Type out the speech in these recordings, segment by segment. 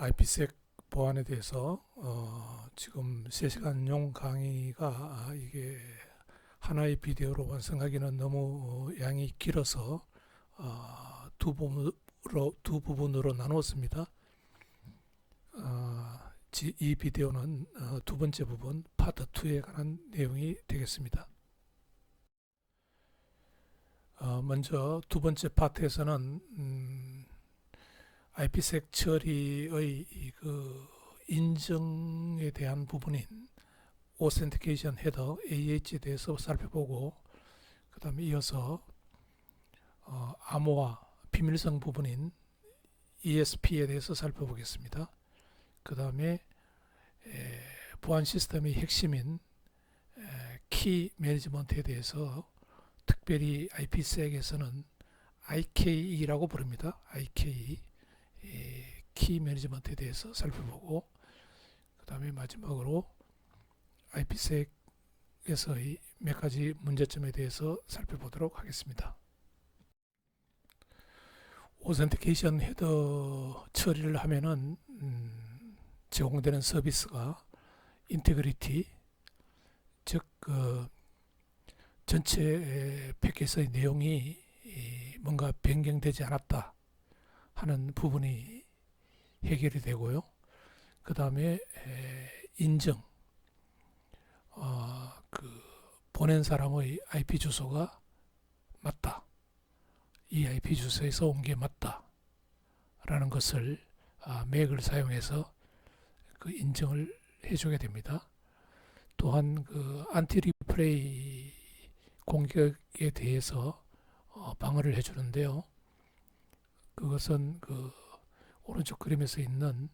IPsec 보안에 대해서 지금 3시간용 강의가 이게 하나의 비디오로 완성하기는 너무 양이 길어서 두 부분으로 나누었습니다. 이 비디오는 두 번째 부분 파트 2에 관한 내용이 되겠습니다. 먼저 두 번째 파트에서는 IPsec 처리의 그 인증에 대한 부분인 Authentication Header AH에 대해서 살펴보고, 그 다음에 이어서 암호화 비밀성 부분인 ESP에 대해서 살펴보겠습니다. 그 다음에 보안 시스템의 핵심인 키 매니지먼트에 대해서 특별히 IPsec에서는 IKE라고 부릅니다. IKE 키 매니지먼트에 대해서 살펴보고, 그 다음에 마지막으로 IPsec에서의 몇 가지 문제점에 대해서 살펴보도록 하겠습니다. 오센티케이션 헤더 처리를 하면은 제공되는 서비스가 인테그리티, 즉 전체 패킷의 내용이 뭔가 변경되지 않았다 하는 부분이 해결이 되고요. 그 다음에 인증, 보낸 사람의 IP 주소가 맞다, 이 IP 주소에서 온 게 맞다 라는 것을 맥을 사용해서 그 인증을 해주게 됩니다. 또한 그 안티 리플레이 공격에 대해서 방어를 해주는데요. 그것은 그 오른쪽 그림에서 있는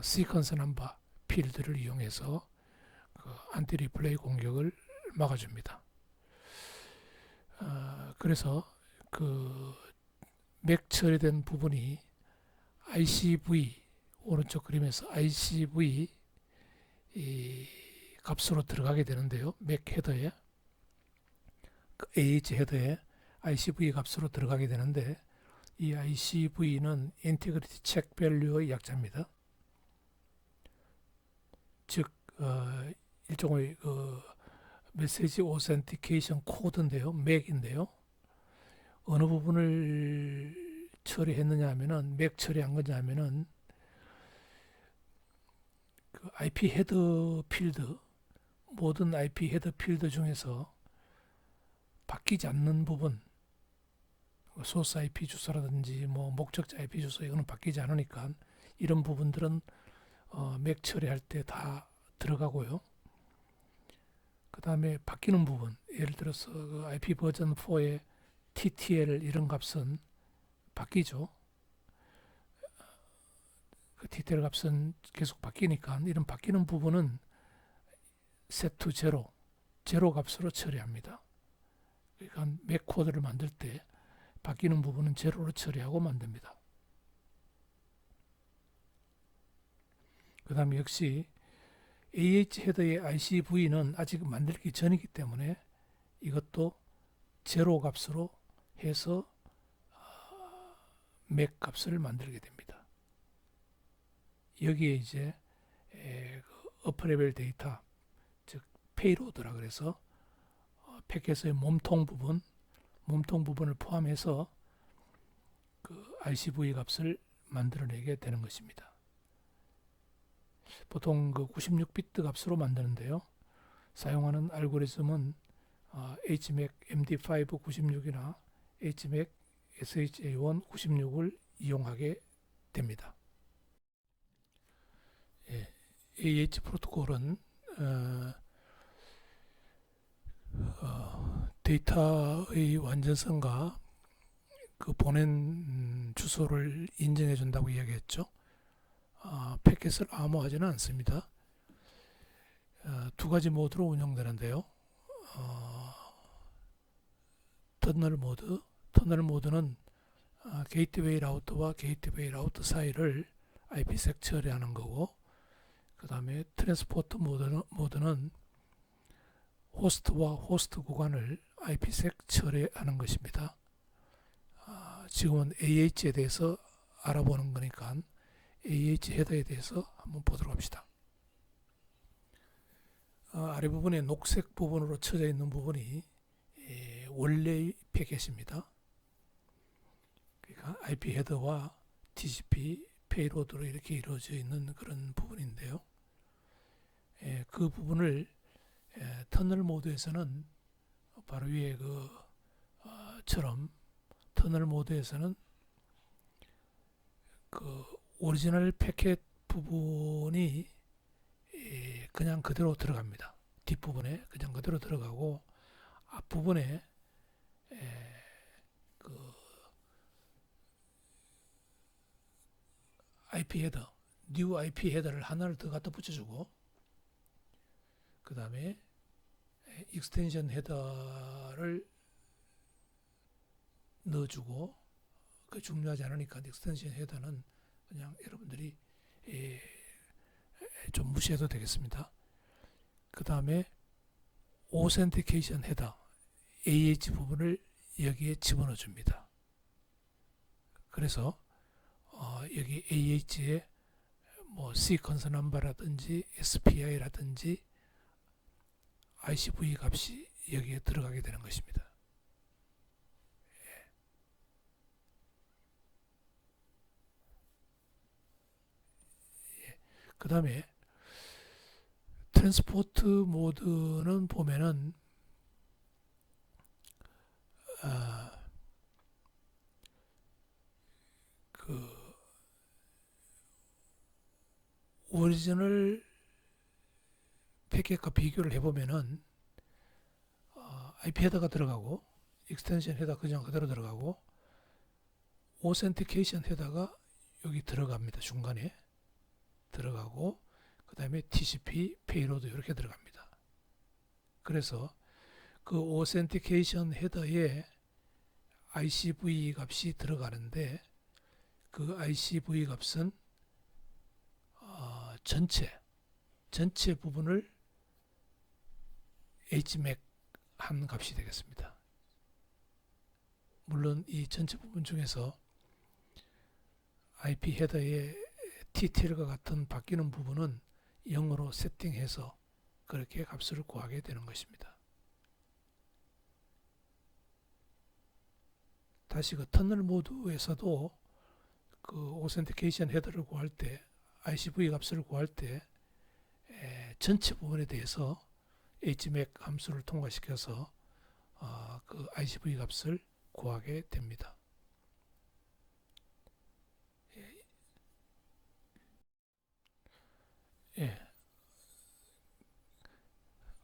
시퀀스 넘버 필드를 이용해서 그 안티 리플레이 공격을 막아줍니다. 그래서 그 맥 처리된 부분이 ICV, 오른쪽 그림에서 ICV 이 값으로 들어가게 되는데요. 맥 헤더에, AH 헤더에 ICV 값으로 들어가게 되는데, 이 ICV는 인테그리티 체크 밸류의 약자입니다. 즉 일종의 메시지 오센티케이션 코드인데요, 맥인데요. 어느 부분을 처리했느냐 하면은, 맥 처리한 거냐 하면은 그 IP 헤더 필드, 모든 IP 헤더 필드 중에서 바뀌지 않는 부분, 소스 IP 주소라든지 뭐 목적자 IP 주소, 이거는 바뀌지 않으니까 이런 부분들은 맥 처리할 때 다 들어가고요. 그 다음에 바뀌는 부분, 예를 들어서 그 IP 버전 4의 TTL 이런 값은 바뀌죠. 그 TTL 값은 계속 바뀌니까 이런 바뀌는 부분은 set to 0, 제로 값으로 처리합니다. 그러니까 맥 코드를 만들 때 바뀌는 부분은 제로로 처리하고 만듭니다. 그 다음에 역시 AH 헤더의 ICV는 아직 만들기 전이기 때문에 이것도 제로 값으로 해서 맥 값을 만들게 됩니다. 여기에 이제 어퍼 레벨 데이터, 즉 페이로드라 그래서 패킷의 몸통 부분을 포함해서 그 ICV 값을 만들어내게 되는 것입니다. 보통 그 96비트 값으로 만드는데요. 사용하는 알고리즘은 HMAC MD5 96이나 HMAC SHA1 96을 이용하게 됩니다. AH 프로토콜은 데이터의 완전성과 그 보낸 주소를 인정해 준다고 이야기했죠. 패킷을 암호하지는 않습니다. 두 가지 모드로 운영되는데요. 터널 모드는 게이트웨이 라우터와 게이트웨이 라우터 사이를 IPsec 처리하는 거고, 그 다음에 트랜스포트 모드는 호스트와 호스트 구간을 IPsec 처리하는 것입니다. 지금은 AH에 대해서 알아보는 거니까 AH 헤더에 대해서 한번 보도록 합시다. 아래 부분에 녹색 부분으로 쳐져 있는 부분이 원래의 패킷입니다. 그러니까 IP 헤더와 TCP 페이로드로 이렇게 이루어져 있는 그런 부분인데요. 그 부분을 터널 모드에서는 바로 위에 처럼 터널 모드에서는 그 오리지널 패킷 부분이 그냥 그대로 들어갑니다. 뒷부분에 그냥 그대로 들어가고 앞부분에 그 IP 헤더, new IP 헤더를 하나를 더 갖다 붙여주고 그 다음에 익스텐션 헤더를 넣어주고 그 중요하지 않으니까 익스텐션 헤더는 그냥 여러분들이 좀 무시해도 되겠습니다. 그 다음에 오센티케이션 헤더 AH 부분을 여기에 집어넣어 줍니다. 그래서 여기 AH에 뭐 시퀀스 넘버라든지 SPI라든지 ICV 값이 여기에 들어가게 되는 것입니다. 그 다음에 트랜스포트 모드는 보면은 그 오리지널 패킷과 비교를 해보면은 IP 헤더가 들어가고 익스텐션 헤더 그냥 그대로 들어가고 오센티케이션 헤더가 여기 들어갑니다. 중간에 들어가고 그 다음에 TCP 페이로드 이렇게 들어갑니다. 그래서 그 오센티케이션 헤더에 ICV 값이 들어가는데 그 ICV 값은 전체 부분을 HMAC 한 값이 되겠습니다. 물론 이 전체 부분 중에서 IP 헤더의 TTL과 같은 바뀌는 부분은 0으로 세팅해서 그렇게 값을 구하게 되는 것입니다. 다시 그 터널 모드에서도 그 오센티케이션 헤더를 구할 때 ICV 값을 구할 때 전체 부분에 대해서 HMAC 함수를 통과시켜서 그 ICV 값을 구하게 됩니다.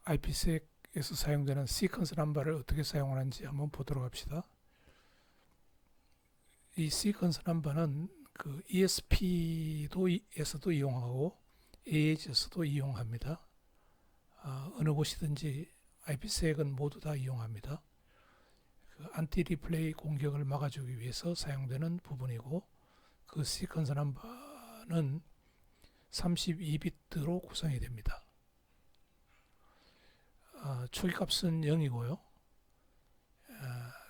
IPsec에서 사용되는 시퀀스 넘버를 어떻게 사용하는지 한번 보도록 합시다. 이 시퀀스 넘버는 그 ESP에서도 이용하고 AH에서도 이용합니다. 어느 곳이든지 IPsek은 모두 다 이용합니다. 그 안티 리플레이 공격을 막아주기 위해서 사용되는 부분이고 그 시퀀스 넘버는 32비트로 구성이 됩니다. 초기값은 0이고요.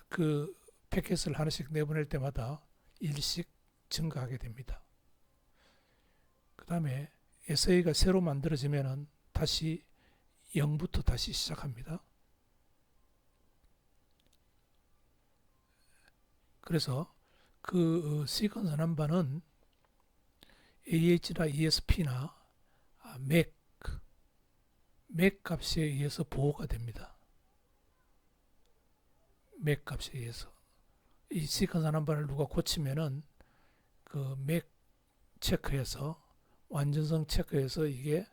그 패킷을 하나씩 내보낼 때마다 1씩 증가하게 됩니다. 그 다음에 SA가 새로 만들어지면 다시 0부터 다시 시작합니다. 그래서 그 시퀀스 넘버는 AH나 ESP나 맥 값에 의해서 보호가 됩니다. 맥 값에 의해서. 이 시퀀스 넘버를 누가 고치면은 그 맥 체크해서 완전성 체크해서 이게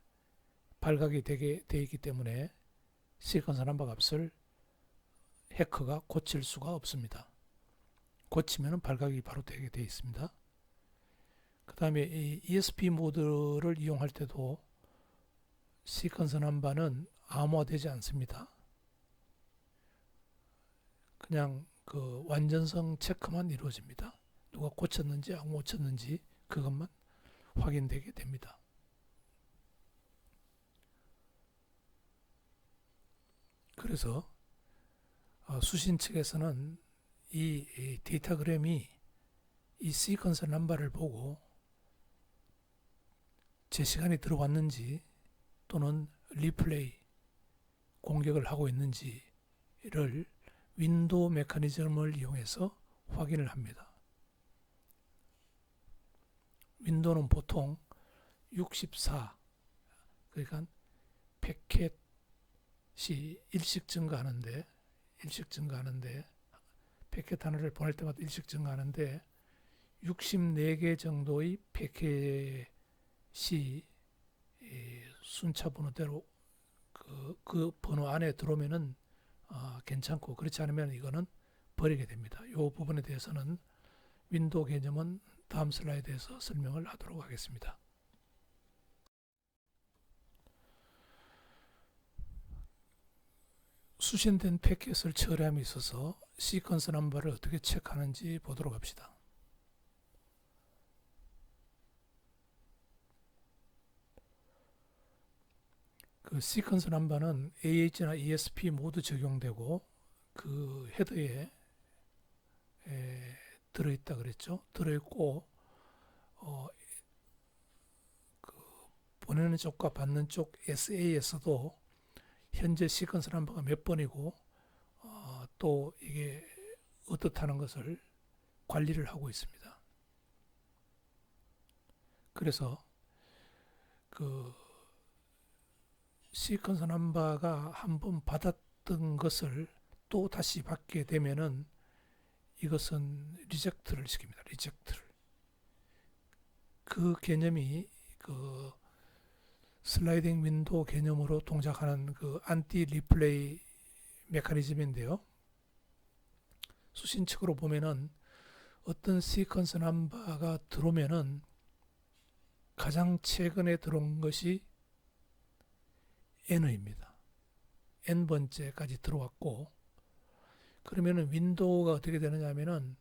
발각이 되게 돼 있기 때문에 시퀀스 넘버 값을 해커가 고칠 수가 없습니다. 고치면은 발각이 바로 되게 돼 있습니다. 그 다음에 이 ESP 모드를 이용할 때도 시퀀스 넘버는 암호화되지 않습니다. 그냥 그 완전성 체크만 이루어집니다. 누가 고쳤는지 안 고쳤는지 그것만 확인되게 됩니다. 그래서 수신 측에서는 이 데이터그램이 이 시퀀스 넘버를 보고 제 시간이 들어왔는지 또는 리플레이 공격을 하고 있는지를 윈도우 메커니즘을 이용해서 확인을 합니다. 윈도우는 보통 64, 그러니까 패킷이 일씩 증가하는데 패킷 하나를 보낼 때마다 일씩 증가하는데 64개 정도의 패킷이 순차 번호대로 그 번호 안에 들어오면은 괜찮고, 그렇지 않으면 이거는 버리게 됩니다. 이 부분에 대해서는 윈도우 개념은 다음 슬라이드에서 설명을 하도록 하겠습니다. 수신된 패킷을 처리함에 있어서 시퀀스 넘버를 어떻게 체크하는지 보도록 합시다. 그 시퀀스 넘버는 AH나 ESP 모두 적용되고 그 헤더에 들어있다 그랬죠. 들어있고 그 보내는 쪽과 받는 쪽 SA에서도 현재 시퀀스 넘버가 몇 번이고 또 이게 어떻다는 것을 관리를 하고 있습니다. 그래서 그 시퀀스 넘버가 한번 받았던 것을 또 다시 받게 되면은 이것은 리젝트를 시킵니다. 리젝트를. 그 개념이 그 슬라이딩 윈도우 개념으로 동작하는 그 안티 리플레이 메커니즘인데요. 수신 측으로 보면은 어떤 시퀀스 넘버가 들어오면은 가장 최근에 들어온 것이 n입니다. n번째까지 들어왔고, 그러면은 윈도우가 어떻게 되느냐 하면은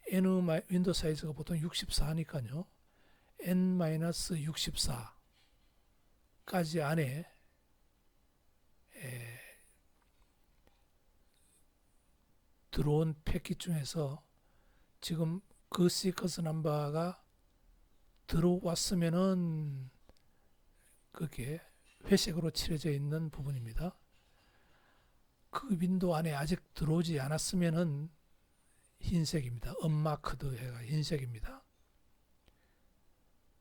윈도우 사이즈가 보통 64니까요. n-64까지 안에 들어온 패킷 중에서 지금 그 시퀀스 넘버가 들어왔으면은 그게 회색으로 칠해져 있는 부분입니다. 그 윈도우 안에 아직 들어오지 않았으면은 흰색입니다. 언마크드 해가 흰색입니다.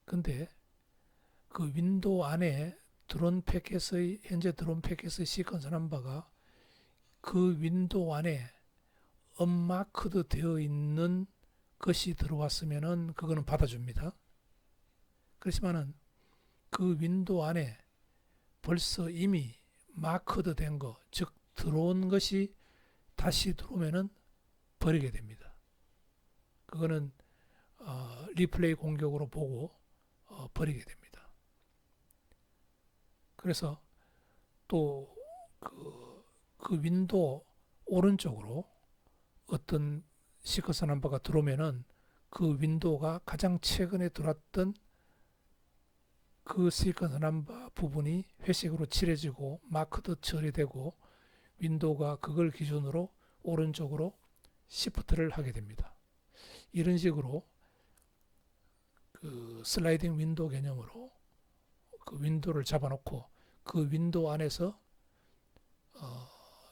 근데 그 윈도우 안에 들어온 패킷의 현재 들어온 패킷의 시퀀스 넘버가 그 윈도우 안에 언마크드 되어 있는 것이 들어왔으면은 그거는 받아줍니다. 그렇지만은 그 윈도우 안에 벌써 이미 마크드 된 거, 즉 들어온 것이 다시 들어오면은 버리게 됩니다. 그거는 리플레이 공격으로 보고 버리게 됩니다. 그래서 또 그 윈도우 오른쪽으로 어떤 시퀀스 넘버가 들어오면은 그 윈도우가 가장 최근에 들어왔던 그 시퀀스 넘버 부분이 회색으로 칠해지고 마크도 처리되고 윈도우가 그걸 기준으로 오른쪽으로 시프트를 하게 됩니다. 이런 식으로 그 슬라이딩 윈도우 개념으로 그 윈도우를 잡아놓고 그 윈도우 안에서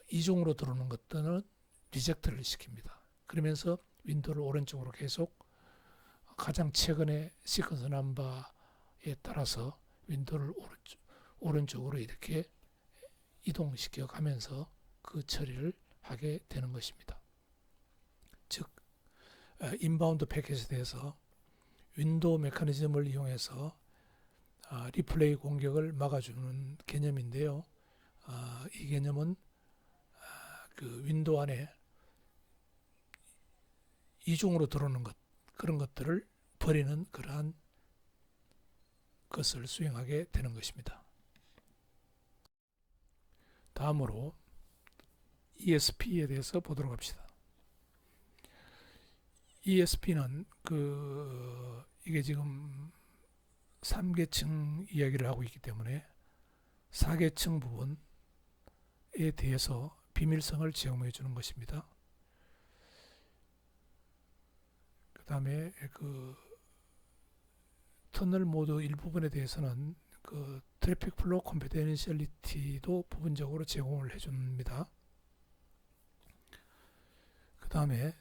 이중으로 들어오는 것들은 리젝트를 시킵니다. 그러면서 윈도우를 오른쪽으로 계속 가장 최근의 시퀀스 넘버에 따라서 윈도우를 오른쪽으로 이렇게 이동시켜 가면서 그 처리를 하게 되는 것입니다. 즉 인바운드 패킷에 대해서 윈도우 메커니즘을 이용해서 리플레이 공격을 막아주는 개념인데요. 이 개념은 그 윈도우 안에 이중으로 들어오는 것, 그런 것들을 버리는 그러한 것을 수행하게 되는 것입니다. 다음으로 ESP에 대해서 보도록 합시다. ESP는 이게 지금 3계층 이야기를 하고 있기 때문에 4계층 부분에 대해서 비밀성을 제공해 주는 것입니다. 그 다음에 터널 모드 일부분에 대해서는 그 트래픽 플로우 컨피덴셜리티도 부분적으로 제공을 해줍니다. 그 다음에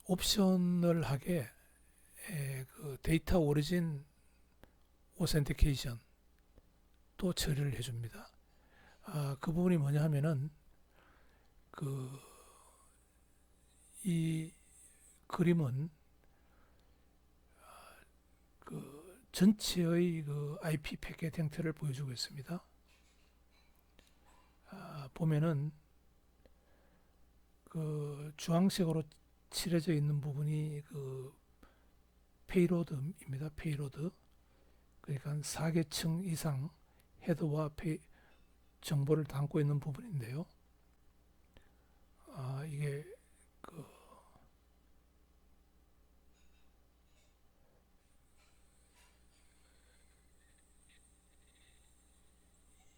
옵셔널하게 그 데이터 오리진 오센티케이션 또 처리를 해줍니다. 그 부분이 뭐냐 하면은 이 그림은 그 전체의 그 IP 패킷 형태를 보여주고 있습니다. 보면은 그 주황색으로 칠해져 있는 부분이 그 페이로드입니다. 페이로드. 그러니까 4계층 이상 헤더와 정보를 담고 있는 부분인데요. 이게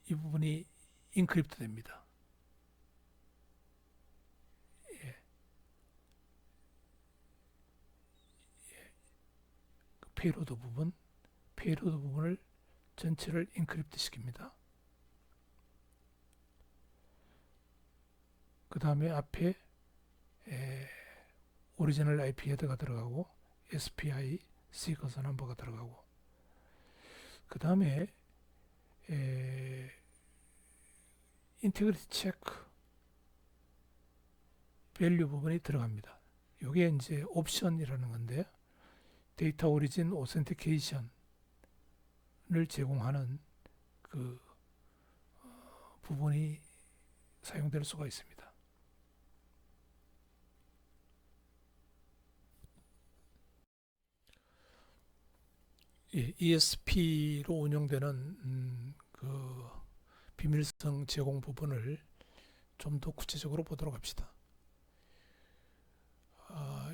이 부분이 인크립트 됩니다. 페이로드 부분을 전체를 인크립트 시킵니다. 그 다음에 앞에 오리지널 IP 헤더가 들어가고 SPI 시퀀서 넘버가 들어가고 그 다음에 인테그리티 체크 밸류 부분이 들어갑니다. 이게 이제 옵션이라는 건데 데이터 오리진 오센티케이션을 제공하는 그 부분이 사용될 수가 있습니다. ESP로 운영되는 그 비밀성 제공 부분을 좀 더 구체적으로 보도록 합시다.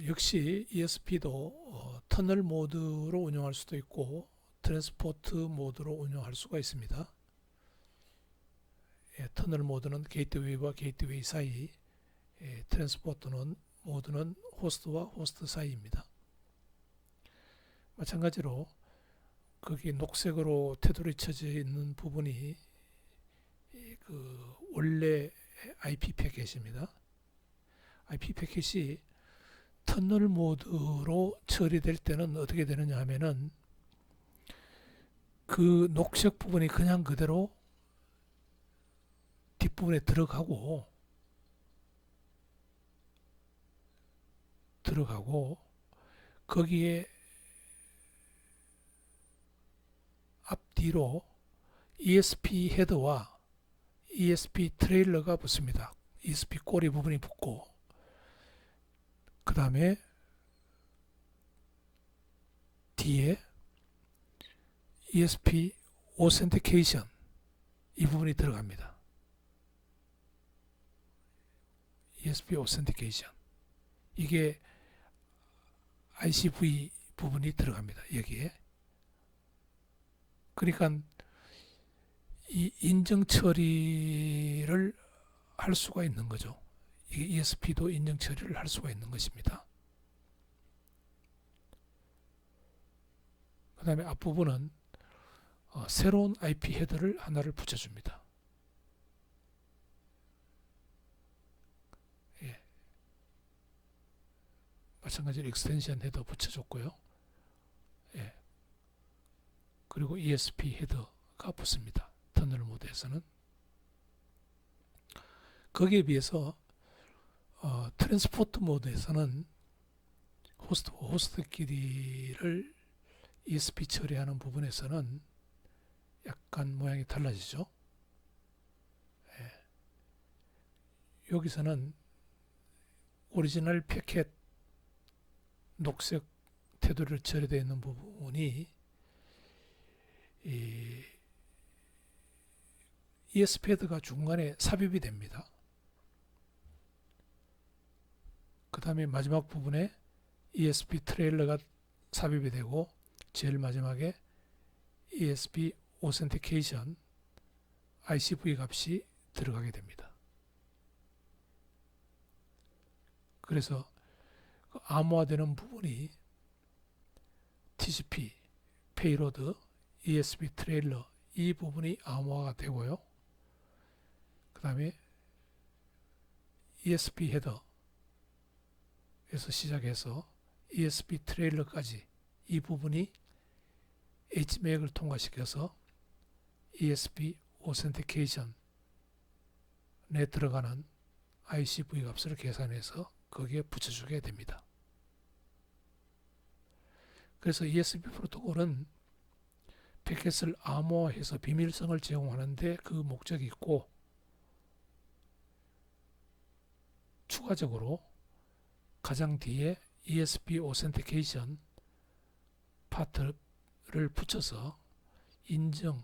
역시 ESP도 터널 모드로 운영할 수도 있고 트랜스포트 모드로 운영할 수가 있습니다. 터널 모드는 게이트웨이와 게이트웨이 사이, 트랜스포트 모드는 호스트와 호스트 사이입니다. 마찬가지로 거기 녹색으로 테두리 쳐져 있는 부분이 그 원래 IP 패킷입니다. IP 패킷이 터널 모드로 처리될 때는 어떻게 되느냐 하면은 그 녹색 부분이 그냥 그대로 뒷부분에 들어가고 거기에 앞뒤로 ESP 헤더와 ESP 트레일러가 붙습니다. ESP 꼬리 부분이 붙고 그 다음에 뒤에 ESP 오센티케이션 이 부분이 들어갑니다. ESP 오센티케이션 이게 ICV 부분이 들어갑니다. 여기에 그러니까 이 인증 처리를 할 수가 있는 거죠. ESP도 인증 처리를 할 수가 있는 것입니다. 그 다음에 앞부분은 새로운 IP 헤더를 하나를 붙여줍니다. 마찬가지로 익스텐션 헤더 붙여줬고요. 그리고 ESP 헤더가 붙습니다. 터널 모드에서는. 거기에 비해서 트랜스포트 모드에서는 호스트끼리를 ESP 처리하는 부분에서는 약간 모양이 달라지죠. 여기서는 오리지널 패킷 녹색 테두리를 처리되어 있는 부분이 이 ESP 헤더가 중간에 삽입이 됩니다. 그 다음에 마지막 부분에 ESP 트레일러가 삽입이 되고 제일 마지막에 ESP 오센티케이션 ICV 값이 들어가게 됩니다. 그래서 그 암호화되는 부분이 TCP, 페이로드, ESP 트레일러 이 부분이 암호화가 되고요. 그 다음에 ESP 헤더에서 시작해서 ESP 트레일러까지 이 부분이 HMAC을 통과시켜서 ESP 오센티케이션에 들어가는 ICV 값을 계산해서 거기에 붙여주게 됩니다. 그래서 ESP 프로토콜은 패킷을 암호화해서 비밀성을 제공하는데 그 목적이 있고, 추가적으로 가장 뒤에 ESP 오센티케이션 파트를 붙여서 인증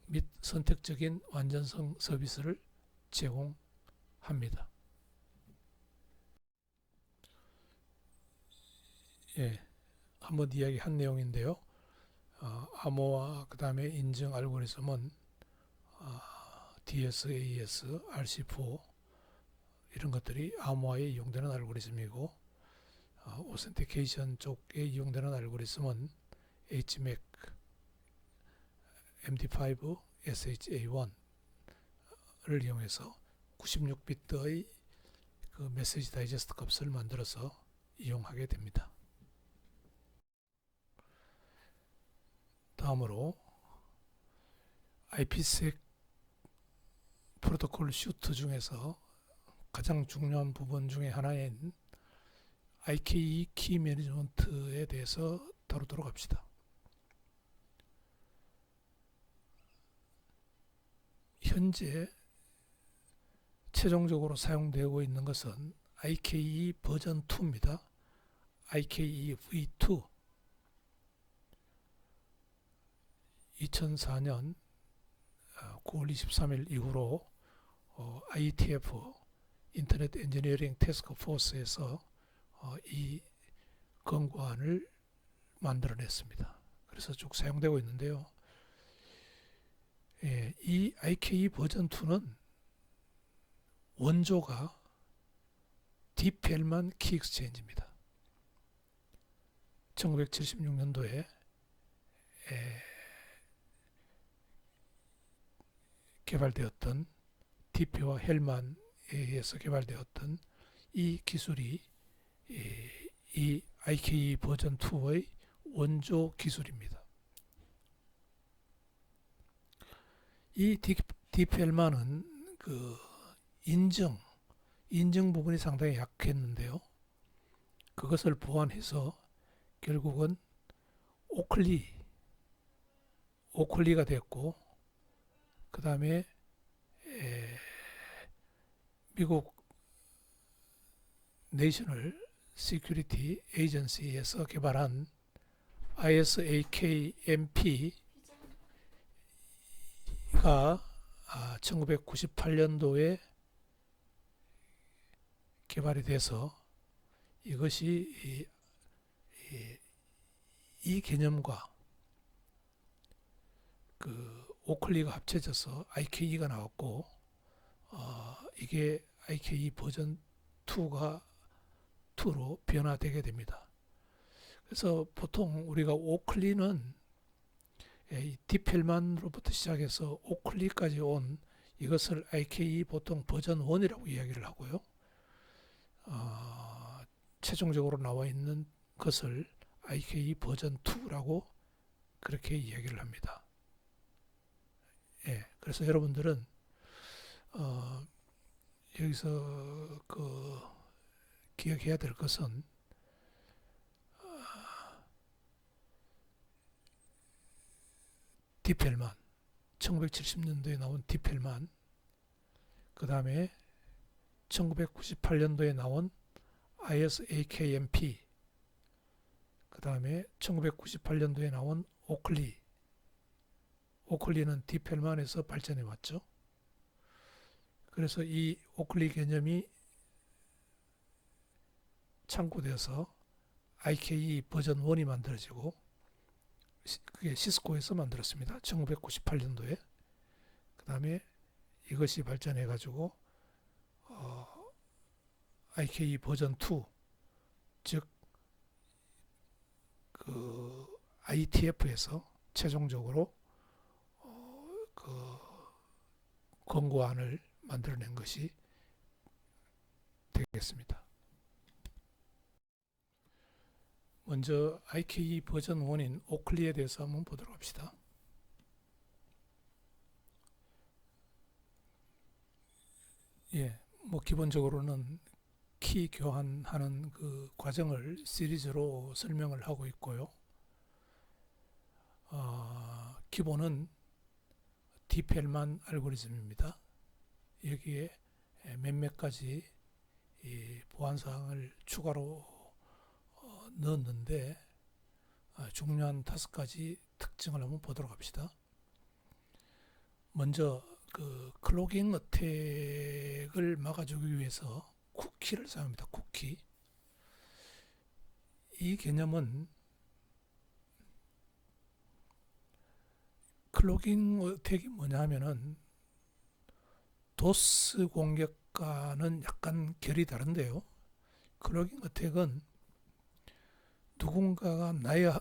및 선택적인 완전성 서비스를 제공합니다. 예, 한번 이야기한 내용인데요. 암호화 그 다음에 인증 알고리즘은 DS, AES, RC4 이런 것들이 암호화에 이용되는 알고리즘이고, 오센티케이션 쪽에 이용되는 알고리즘은 HMAC, MD5, SHA1을 이용해서 96비트의 그 메시지 다이제스트 값을 만들어서 이용하게 됩니다. 다음으로 IPsec 프로토콜 슈트 중에서 가장 중요한 부분 중에 하나인 IKE 키 매니지먼트에 대해서 다루도록 합시다. 현재 최종적으로 사용되고 있는 것은 IKE 버전 2입니다. IKE V2 2004년 9월 23일 이후로 IETF 인터넷 엔지니어링 태스크 포스에서 이 권고안을 만들어냈습니다. 그래서 쭉 사용되고 있는데요. 이 IKE 버전 2는 원조가 딥헬만 키 익스체인지입니다. 1976년도에 개발되었던 디피와 헬만에 의해서 개발되었던 이 기술이 이 IKE 버전 2의 원조 기술입니다. 이 딥헬만은 그 인증 부분이 상당히 약했는데요. 그것을 보완해서 결국은 오클리가 됐고, 그 다음에 미국 내셔널 시큐리티 에이전시에서 개발한 ISAK-MP가 1998년도에 개발이 돼서 이것이 이 개념과 그 오클리가 합쳐져서 IKE가 나왔고, 이게 IKE 버전 2로 변화되게 됩니다. 그래서 보통 우리가 오클리는 딥헬만으로부터 시작해서 오클리까지 온 이것을 IKE 보통 버전 1이라고 이야기를 하고요. 최종적으로 나와 있는 것을 IKE 버전 2라고 그렇게 이야기를 합니다. 그래서 여러분들은 여기서 그 기억해야 될 것은 딥헬만 1970년도에 나온 딥헬만, 그 다음에 1998년도에 나온 ISAK-MP, 그 다음에 1998년도에 나온 오클리는 딥헬만에서 발전해 왔죠. 그래서 이 오클리 개념이 참고돼서 IKE 버전 1이 만들어지고, 그게 시스코에서 만들었습니다. 1998년도에. 그 다음에 이것이 발전해 가지고 IKE 버전 2, 즉 그 IETF에서 최종적으로 그 권고안을 만들어낸 것이 되겠습니다. 먼저 IKE 버전 1인 오클리에 대해서 한번 보도록 합시다. 예, 뭐 기본적으로는 키 교환하는 그 과정을 시리즈로 설명을 하고 있고요. 기본은 디펠만 알고리즘입니다. 여기에 몇몇 가지 보안사항을 추가로 넣었는데 중요한 5가지 특징을 한번 보도록 합시다. 먼저 그 클로깅 어택을 막아주기 위해서 쿠키를 사용합니다. 쿠키. 이 개념은 클로깅 어택이 뭐냐 하면은 도스 공격과는 약간 결이 다른데요. 클로깅 어택은 누군가가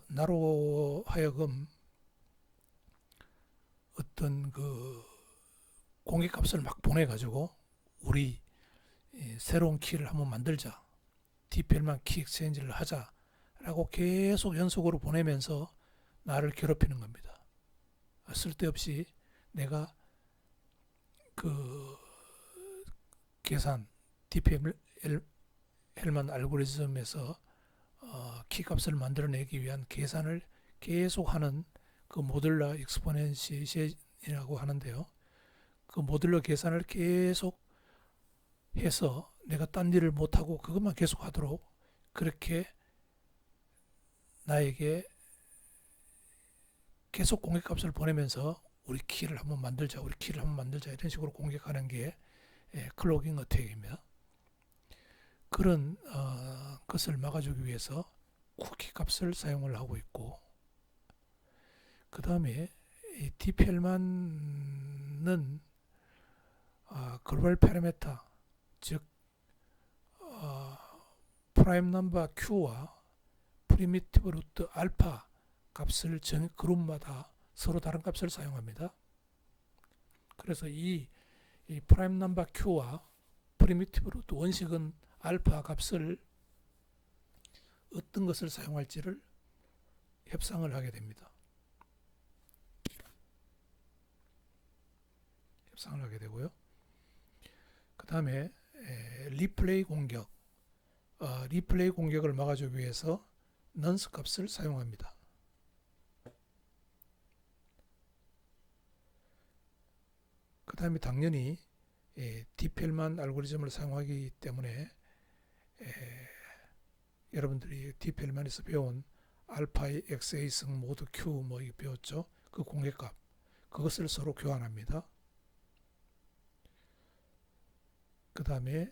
나로 하여금 어떤 그 공개값을 막 보내가지고 우리 새로운 키를 한번 만들자, 디펠만 키 익스체인지를 하자라고 계속 연속으로 보내면서 나를 괴롭히는 겁니다. 쓸데없이 내가 그 계산 디펠만 알고리즘에서 키값을 만들어내기 위한 계산을 계속하는 그 모듈러 익스포넨시이라고 하는데요. 그 모듈러 계산을 계속 해서 내가 딴 일을 못하고 그것만 계속 하도록 그렇게 나에게 계속 공격값을 보내면서 우리 키를 한번 만들자, 우리 키를 한번 만들자 이런 식으로 공격하는 게 클로깅 어택입니다. 그런 것을 막아주기 위해서 쿠키 값을 사용을 하고 있고, 그 다음에 디펠만은 글로벌 파라미터, 즉 프라임 넘버 Q와 프리미티브 루트 알파 값을 그룹마다 서로 다른 값을 사용합니다. 그래서 이 프라임 넘버 Q와 프리미티브 루트 원식은 알파 값을 어떤 것을 사용할지를 협상을 하게 됩니다. 협상을 하게 되고요. 그 다음에 리플레이 공격, 리플레이 공격을 막아주기 위해서 넌스 값을 사용합니다. 그 다음에 당연히 디펠만 알고리즘을 사용하기 때문에 여러분들이 디펠만에서 배운 알파의 XA승 모드 Q 뭐 이거 배웠죠? 그 공개값 그것을 서로 교환합니다. 그 다음에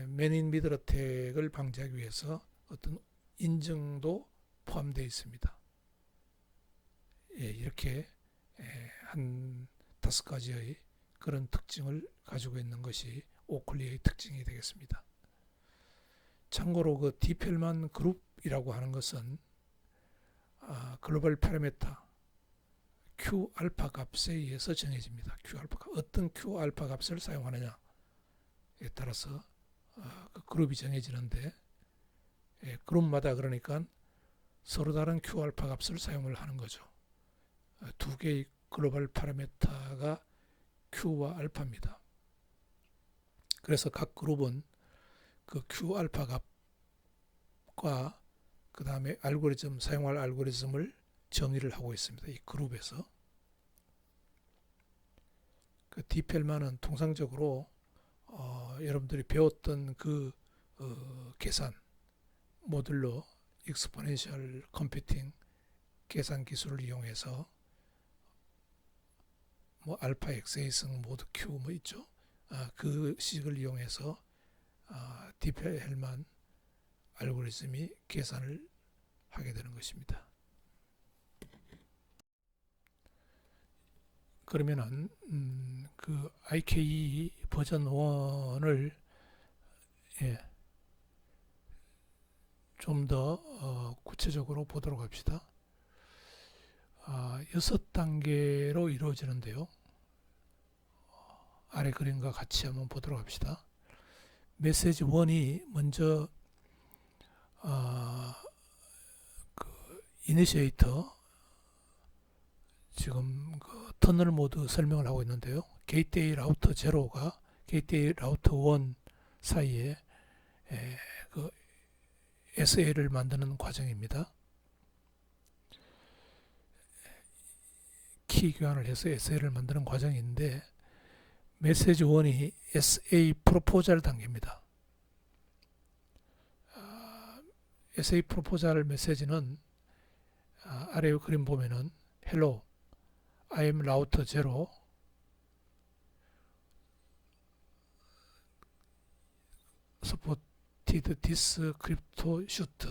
맨인 미들 어택을 방지하기 위해서 어떤 인증도 포함되어 있습니다. 이렇게 한 5가지의 그런 특징을 가지고 있는 것이 오클리의 특징이 되겠습니다. 참고로 그 디펠만 그룹이라고 하는 것은 글로벌 파라미터 Q 알파 값에 의해서 정해집니다. Q 알파 값, 어떤 Q 알파 값을 사용하느냐에 따라서 그 그룹이 정해지는데 그룹마다 그러니까 서로 다른 Q 알파 값을 사용을 하는 거죠. 2개의 글로벌 파라미터가 Q와 알파입니다. 그래서 각 그룹은 그 Q 알파 값과 그 다음에 알고리즘, 사용할 알고리즘을 정의를 하고 있습니다. 이 그룹에서. 그 디펠만은 통상적으로 여러분들이 배웠던 그 계산 모듈러 익스포넨셜 컴퓨팅 계산 기술을 이용해서 뭐 알파 XA승 모드 Q 뭐 있죠. 그 식을 이용해서 디펠만 알고리즘이 계산을 하게 되는 것입니다. 그러면은 그 IKE 버전 1을 좀 더 구체적으로 보도록 합시다. 6단계로 이루어지는데요. 아래 그림과 같이 한번 보도록 합시다. 메시지 1이 먼저 이니시에이터, 지금 터널 모드 설명을 하고 있는데요. 게이트웨이 라우터 0가 게이트웨이 라우터 1 사이에 그 SA를 만드는 과정입니다. 키 교환을 해서 SA를 만드는 과정인데, 메시지 1이 SA 프로포잘 단계입니다. SA 프로포잘 메시지는 아래 그림 보면은 Hello, I am router 0. supported this crypto shoot.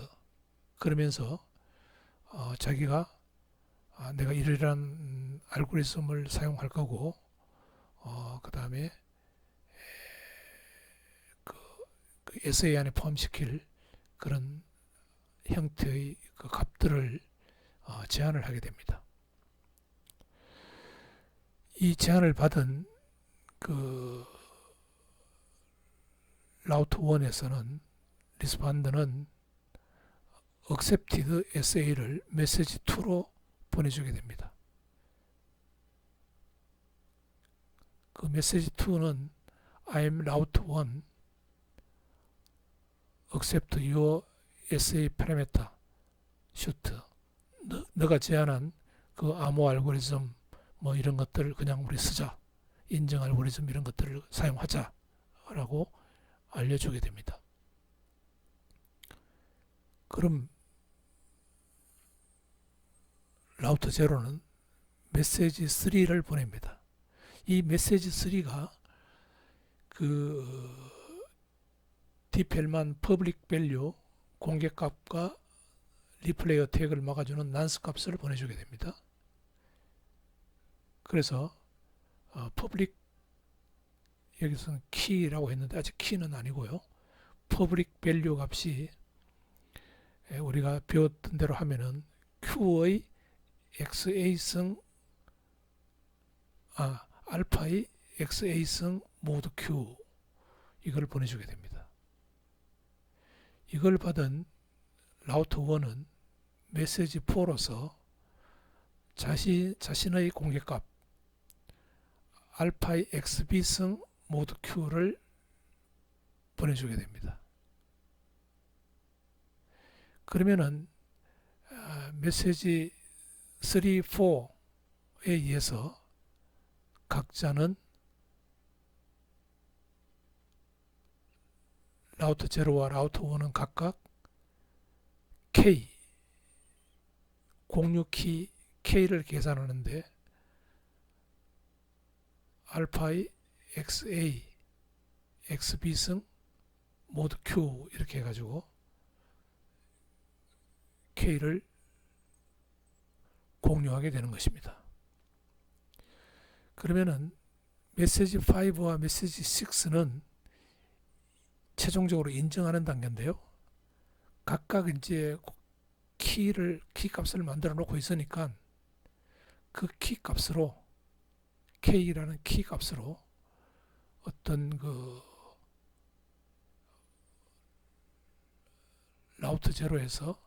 그러면서 자기가 내가 이러한 알고리즘을 사용할 거고, 그 다음에 그 SA 안에 포함시킬 그런 형태의 그 값들을 제안을 하게 됩니다. 이 제안을 받은 그 라우터 1에서는 리스폰더는 accepted SA를 메시지 2로 보내주게 됩니다. 그 메시지 2는 I'm router 1 accept your SA parameter shoot. 너가 제안한 그 암호 알고리즘 뭐 이런 것들을 그냥 우리 쓰자, 인증 알고리즘 이런 것들을 사용하자 라고 알려주게 됩니다. 그럼 라우터 0는 메시지 3를 보냅니다. 이 메시지 3가 그 디펠만 퍼블릭 밸류 공개값과 리플레이 어택을 막아주는 난스 값을 보내주게 됩니다. 그래서 퍼블릭, 여기서는 키라고 했는데 아직 키는 아니고요. 퍼블릭 밸류 값이 우리가 배웠던 대로 하면은 Q의 XA승 알파의 XA승 모드 Q, 이걸 보내주게 됩니다. 이걸 받은 라우터 1은 메시지 4로서 자신의 공개값 알파의 XB승 모드 Q를 보내주게 됩니다. 그러면은 메시지 3, 4에 의해서 각자는 라우터 0와 라우터 1은 각각 K, 공유키 K를 계산하는데 알파의 XA, XB승 모드 Q 이렇게 해가지고 K를 공유하게 되는 것입니다. 그러면은 메시지 5와 메시지 6는 최종적으로 인증하는 단계인데요. 각각 이제 키 값을 만들어 놓고 있으니까 그 키 값으로, K라는 키 값으로 어떤 그 라우터 0에서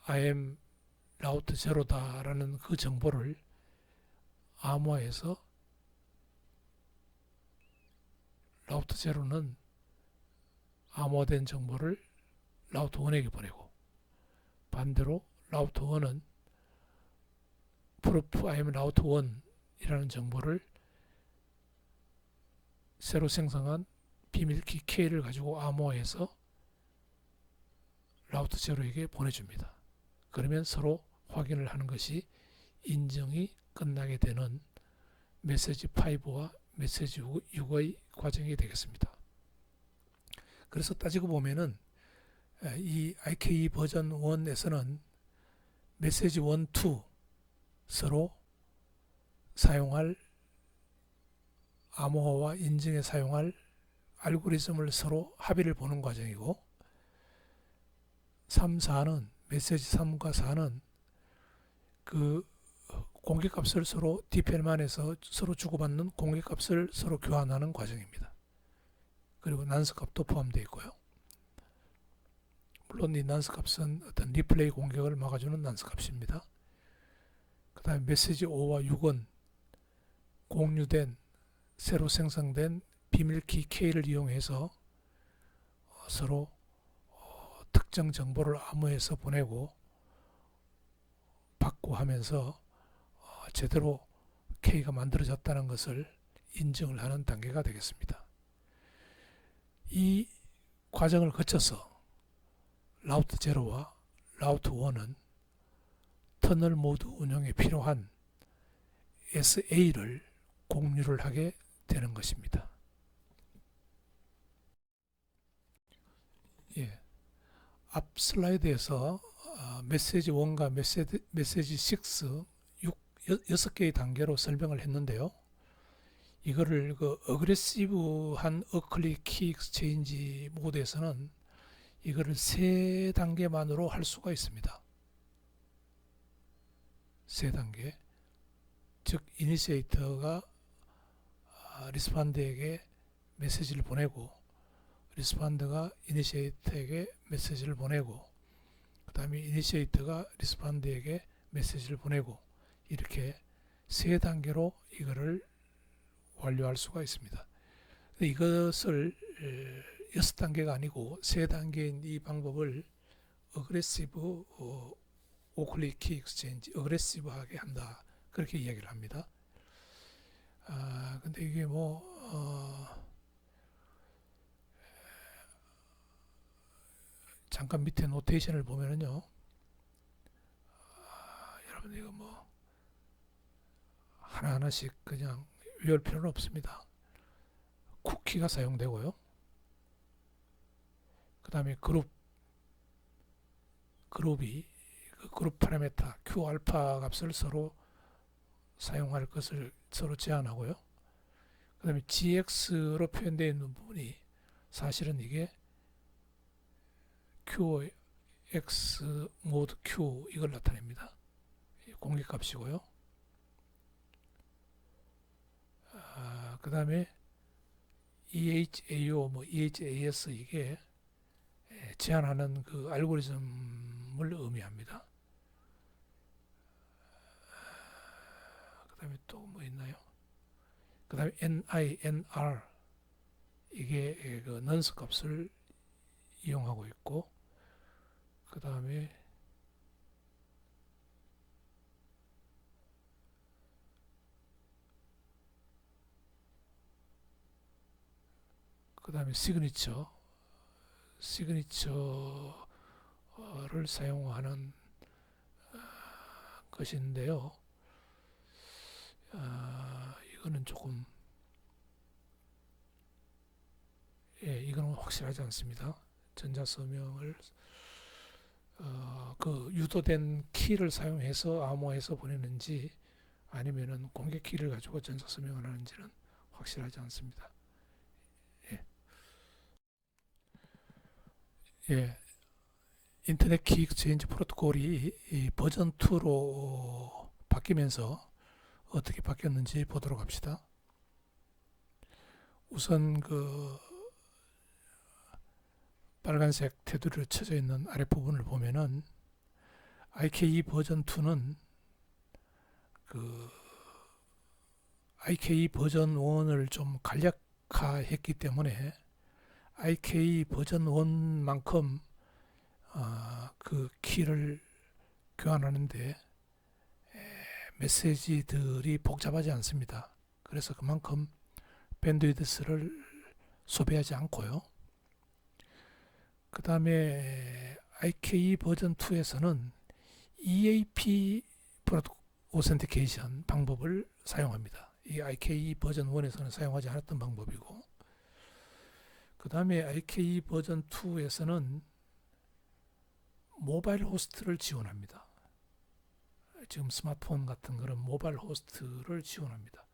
I am 라우터 0다라는 그 정보를 암호화해서 라우터 0는 암호화된 정보를 라우터 1에게 보내고, 반대로 라우터 1은 proof I am 라우터 1이라는 정보를 새로 생성한 비밀키 K를 가지고 암호화해서 라우터 0에게 보내줍니다. 그러면 서로 확인을 하는 것이 인증이 끝나게 되는 메시지 5와 메시지 6의 과정이 되겠습니다. 그래서 따지고 보면은 이 IKE 버전 1에서는 메시지 1, 2 서로 사용할 암호화와 인증에 사용할 알고리즘을 서로 합의를 보는 과정이고, 3, 4는 메시지 3과 4는 그 공개값을 서로 DPL만에서 서로 주고받는 공개값을 서로 교환하는 과정입니다. 그리고 난스 값도 포함되어 있고요. 물론 이 난스 값은 어떤 리플레이 공격을 막아주는 난스 값입니다. 그 다음에 메시지 5와 6은 공유된 새로 생성된 비밀키 K를 이용해서 서로 특정 정보를 암호해서 보내고 받고 하면서 제대로 K가 만들어졌다는 것을 인증을 하는 단계가 되겠습니다. 이 과정을 거쳐서 라우트 0와 라우트 1은 터널 모드 운영에 필요한 SA를 공유를 하게 되는 것입니다. 예, 앞 슬라이드에서 메시지 1과 메시지 6, 6개의 단계로 설명을 했는데요. 이거를 그 어그레시브한 어클릭 키 익스체인지 모드에서는 이거를 3단계만으로 할 수가 있습니다. 3단계. 즉 이니시에이터가 리스판드에게 메시지를 보내고 리스판드가 이니시에이터에게 메시지를 보내고 그 다음에 이니시에이터가 리스판드에게 메시지를 보내고 이렇게 3단계로 이거를 완료할 수가 있습니다. 이것을 6단계가 아니고 3단계인 이 방법을 어그레시브 오클릭 키 익스체인지 어그레시브하게 한다 그렇게 이야기를 합니다. 근데 이게 잠깐 밑에 노테이션을 보면은요, 여러분 이거 하나하나씩 그냥 외울 필요는 없습니다. 쿠키가 사용되고요. 그 다음에 그룹이 그 그룹 파라미터 Q 알파 값을 서로 사용할 것을 서로 제한하고요. 그 다음에 GX로 표현되어 있는 부분이 사실은 이게 QX 모드 Q 이걸 나타냅니다. 공개값이고요. 그 다음에 EHAO, EHAS 이게 제한하는 그 알고리즘을 의미합니다. 그 다음에 또 뭐 있나요? 그 다음에 NI, NR 이게 그 넌스 값을 이용하고 있고 그 다음에 시그니처를 사용하는 것인데요. 이거는 조금 이거는 확실하지 않습니다. 전자서명을 그 유도된 키를 사용해서 암호해서 보내는지 아니면은 공개 키를 가지고 전자서명을 하는지는 확실하지 않습니다. 인터넷 키 익스체인지 프로토콜이 이 버전 2로 바뀌면서 어떻게 바뀌었는지 보도록 합시다. 우선 그 빨간색 테두리로 쳐져 있는 아랫부분을 보면은 IKE 버전 2는 그 IKE 버전 1을 좀 간략화했기 때문에 IKE 버전 1만큼 그 키를 교환하는데 메시지들이 복잡하지 않습니다. 그래서 그만큼 밴드위드스를 소비하지 않고요. 그 다음에 IKE 버전 2에서는 EAP 오센티케이션 방법을 사용합니다. 이 IKE 버전 1에서는 사용하지 않았던 방법이고 그 다음에 IKE 버전 2에서는 모바일 호스트를 지원합니다. 지금 스마트폰 같은 그런 모바일 호스트를 지원합니다.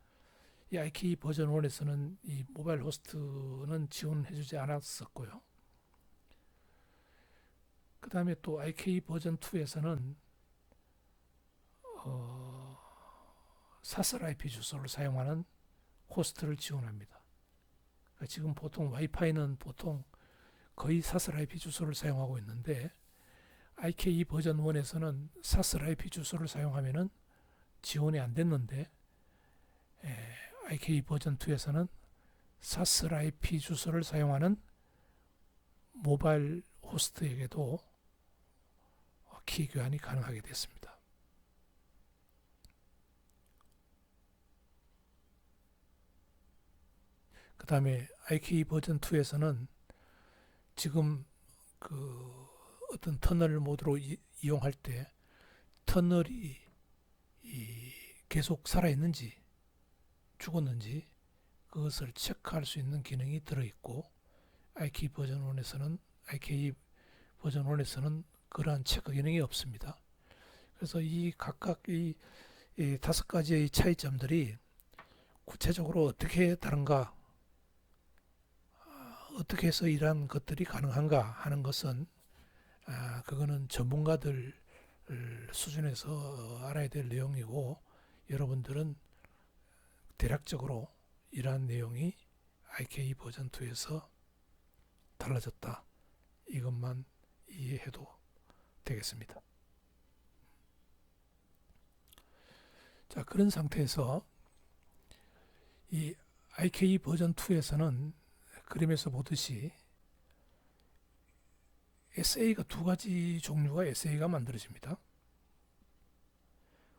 이 IKE 버전 1에서는 이 모바일 호스트는 지원해주지 않았었고요. 그 다음에 또 IK 버전 2에서는 사설 IP 주소를 사용하는 호스트를 지원합니다. 그러니까 지금 보통 와이파이는 보통 거의 사설 IP 주소를 사용하고 있는데 IK 버전 1에서는 사설 IP 주소를 사용하면은 지원이 안 됐는데 IK 버전 2에서는 사설 IP 주소를 사용하는 모바일 호스트에게도 키 교환이 가능하게 됐습니다. 그 다음에 IK 버전 2에서는 지금 그 어떤 터널 모드로 이용할 때 터널이 계속 살아있는지 죽었는지 그것을 체크할 수 있는 기능이 들어있고 IK 버전 1에서는 그러한 체크 기능이 없습니다. 그래서 이 각각 이 다섯 가지의 차이점들이 구체적으로 어떻게 다른가, 어떻게 해서 이러한 것들이 가능한가 하는 것은 그거는 전문가들 수준에서 알아야 될 내용이고 여러분들은 대략적으로 이러한 내용이 IK 버전 2에서 달라졌다. 이것만 이해해도 되겠습니다. 자, 그런 상태에서 이 IK 버전 2에서는 그림에서 보듯이 SA가 두 가지 종류가 SA가 만들어집니다.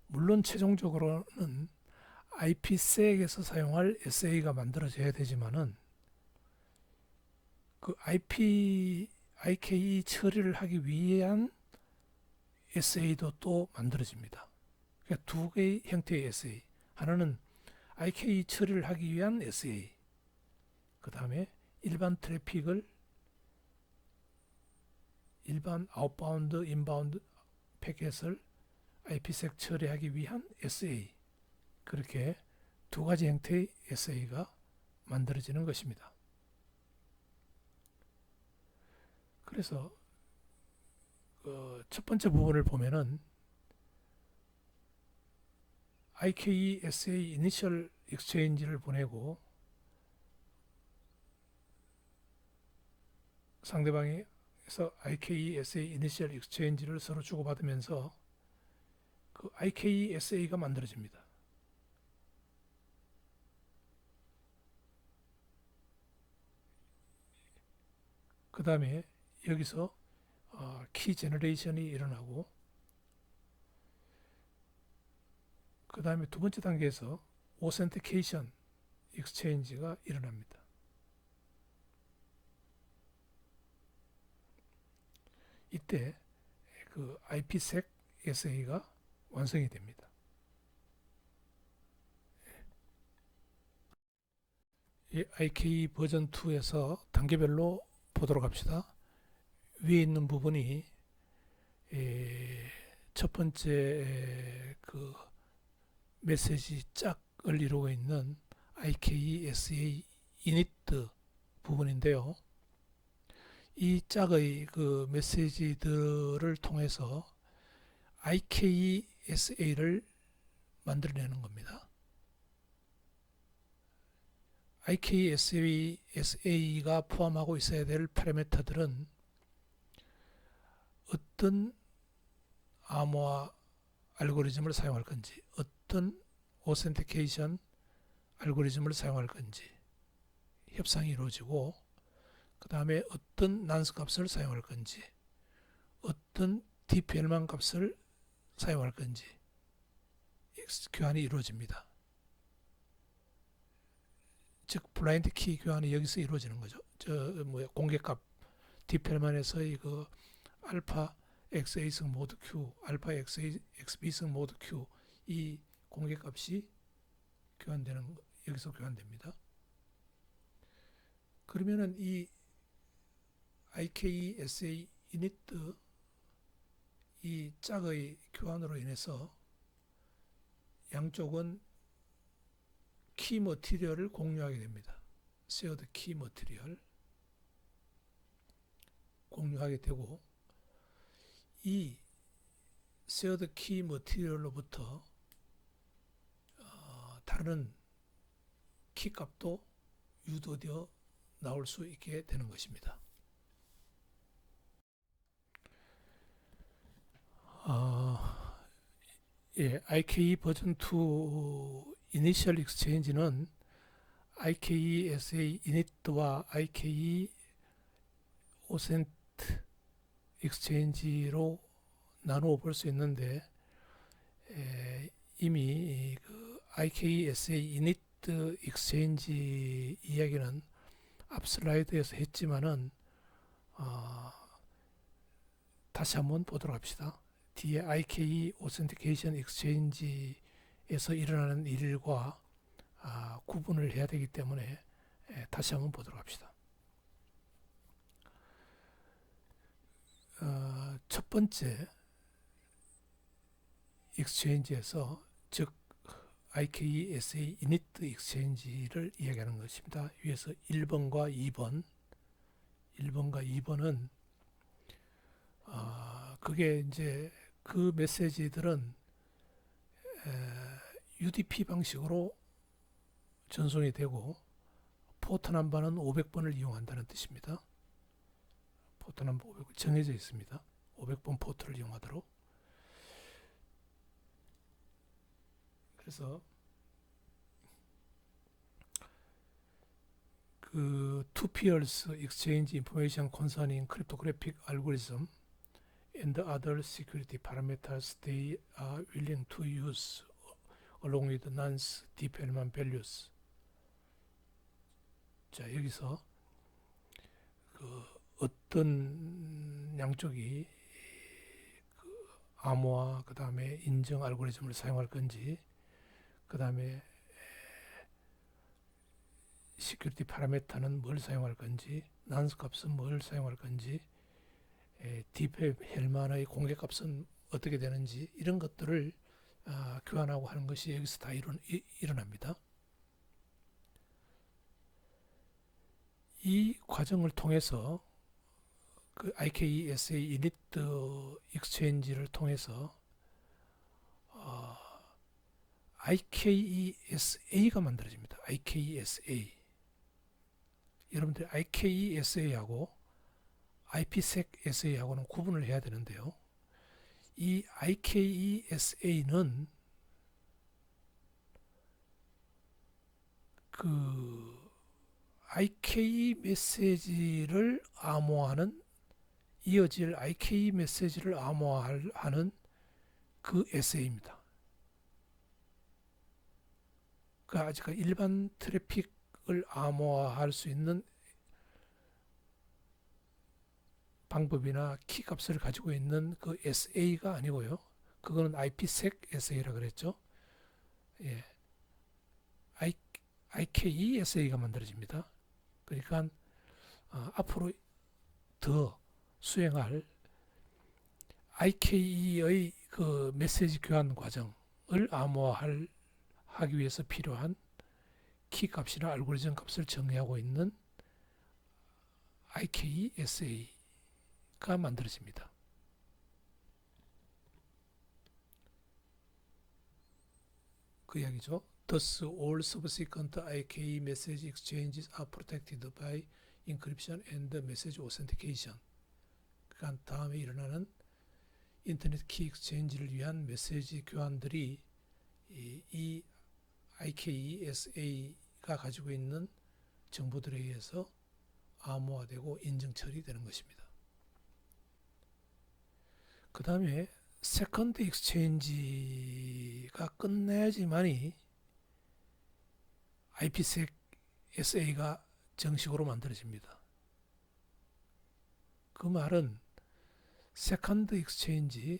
물론 최종적으로는 IPsek에서 사용할 SA가 만들어져야 되지만은 그 IK 처리를 하기 위한 SA도 또 만들어집니다. 그러니까 두 개의 형태의 SA. 하나는 IK 처리를 하기 위한 SA. 그 다음에 일반 트래픽을 일반 아웃바운드, 인바운드 패킷을 IPsec 처리하기 위한 SA. 그렇게 두 가지 형태의 SA가 만들어지는 것입니다. 그래서 첫 번째 부분을 보면은 IK SA 이니셜 익스체인지를 보내고 상대방에서 IK SA 이니셜 익스체인지를 서로 주고받으면서 그 IK SA가 만들어집니다. 그 다음에 여기서 키 제너레이션이 일어나고 그 다음에 두 번째 단계에서 오센티케이션 익스체인지가 일어납니다. 이때 그 IPsec SA가 완성이 됩니다. IK 버전 2에서 단계별로 보도록 합시다. 위에 있는 부분이 첫 번째 그 메시지 짝을 이루고 있는 IK SA init 부분인데요. 이 짝의 그 메시지들을 통해서 IK SA를 만들어내는 겁니다. IK SA가 포함하고 있어야 될 파라미터들은 어떤 암호화 알고리즘을 사용할 건지, 어떤 오센티케이션 알고리즘을 사용할 건지 협상이 이루어지고, 그 다음에 어떤 난스 값을 사용할 건지, 어떤 DPL만 값을 사용할 건지 교환이 이루어집니다. 즉 블라인드 키 교환이 여기서 이루어지는 거죠. 공개값 DPL만에서 이거 알파 XA승 모드 Q, 알파 XB승 모드 Q 이 공개값이 교환되는 여기서 교환됩니다. 그러면은 이 IK SA init 이 짝의 교환으로 인해서 양쪽은 키 머티리얼을 공유하게 됩니다. 쉐어드 키 머티리얼 공유하게 되고 이 쉐어드 키 머티리얼로부터 다른 키 값도 유도되어 나올 수 있게 되는 것입니다. IKE 버전 2 이니셜 익스체인지는 IKE-SA 이니트와 IKE 오센트 익스체인지로 나누어 볼 수 있는데, 이미 그 IKE-SA 이니트 익스체인지 이야기는 앞 슬라이드에서 했지만은 다시 한번 보도록 합시다. 뒤에 IKE 오센티케이션 익스체인지에서 일어나는 일과 구분을 해야 되기 때문에 다시 한번 보도록 합시다. 첫 번째 익스체인지에서, 즉 IKE-SA 이니트 익스체인지를 이야기하는 것입니다. 위에서 1번과 2번은 그게 이제 그 메시지들은 UDP 방식으로 전송이 되고 포트 넘버는 500번을 이용한다는 뜻입니다. 포트 넘버 500번 정해져 있습니다. 500번 포트를 이용하도록. 그래서 그 two peers exchange information concerning cryptographic algorithm and other security parameters they are willing to use along with nonce development values. 자, 여기서 그 어떤 양쪽이 그 암호화, 그 다음에 인증 알고리즘을 사용할 건지, 그 다음에 시큐리티 파라미터는 뭘 사용할 건지, 난스 값은 뭘 사용할 건지, 딥웹 헬만의 공개 값은 어떻게 되는지, 이런 것들을 교환하고 하는 것이 여기서 다 일어납니다. 이 과정을 통해서 그 IKE-SA 이니트 익스체인지를 통해서 IKE-SA가 만들어집니다. IKE-SA. 여러분들이 IKE-SA하고 IPsec-SA하고는 구분을 해야 되는데요. 이 IKE-SA는 그 IKE 메시지를 암호화하는, 이어질 IKE 메시지를 암호화하는 그 SA입니다. 그 아직 일반 트래픽을 암호화할 수 있는 방법이나 키 값을 가지고 있는 그 SA가 아니고요. 그거는 IPsec SA라 그랬죠. 예. IKE SA가 만들어집니다. 그러니까 앞으로 더 수행할 IKE의 그 메시지 교환 과정을 암호화하기 위해서 필요한 키 값이나 알고리즘 값을 정의하고 있는 IKE-SA가 만들어집니다. 그 이야기죠. Thus, all subsequent IKE message exchanges are protected by encryption and message authentication. 그러니까 다음에 일어나는 인터넷 키 익스체인지를 위한 메시지 교환들이 이 IKE-SA가 가지고 있는 정보들에 의해서 암호화되고 인증 처리되는 것입니다. 그 다음에 세컨드 익스체인지가 끝나야지만이 IPsec SA가 정식으로 만들어집니다. 그 말은 세컨드 익스체인지,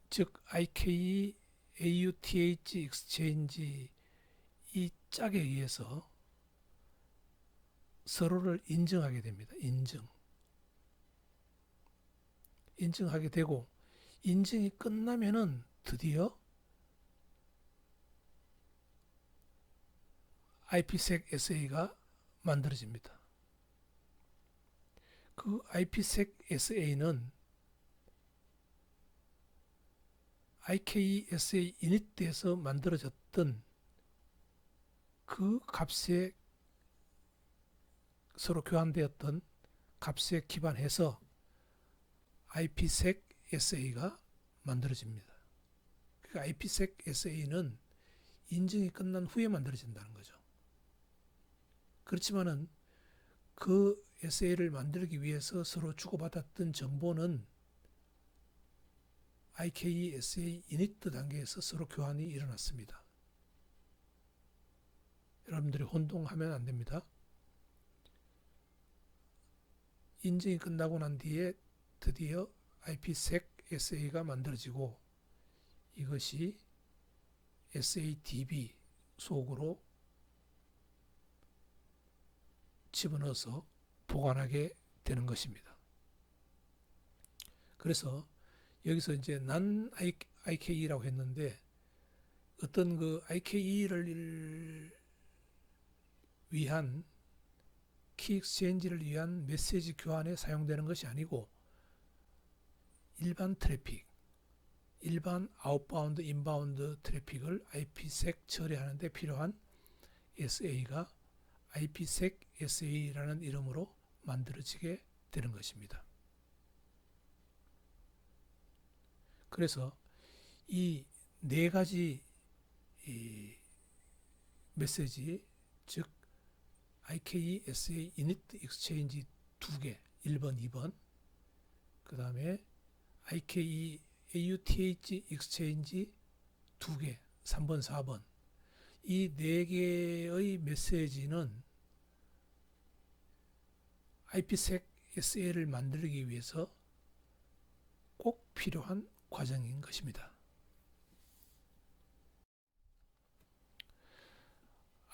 즉 IKE AUTH 익스체인지 이 짝에 의해서 서로를 인증하게 됩니다. 인증하게 되고, 인증이 끝나면은 드디어 IPsec SA가 만들어집니다. 그 IPsec SA는 IKESA 이니트에서 만들어졌던 그 값에 서로 교환되었던 값에 기반해서 IPsec SA가 만들어집니다. 그러니까 IPsec SA는 인증이 끝난 후에 만들어진다는 거죠. 그렇지만은 그 SA를 만들기 위해서 서로 주고받았던 정보는 IKESA 이니트 단계에서 서로 교환이 일어났습니다. 여러분들이 혼동하면 안 됩니다. 인증이 끝나고 난 뒤에 드디어 IPsec SA가 만들어지고 이것이 SADB 속으로 집어넣어서 보관하게 되는 것입니다. 그래서 여기서 이제 난 IKE라고 했는데 어떤 그 IKE를 위한 키 익스체인지를 위한 메시지 교환에 사용되는 것이 아니고 일반 트래픽, 일반 아웃바운드, 인바운드 트래픽을 IPsec 처리하는 데 필요한 SA가 IPsec SA라는 이름으로 만들어지게 되는 것입니다. 그래서 이 네 가지 이 메시지, 즉 IKESA Init Exchange 2개, 1번, 2번, 그 다음에 IKE AUTH Exchange 2개, 3번, 4번, 이 네 개의 메시지는 IPsec SA를 만들기 위해서 꼭 필요한 과정인 것입니다.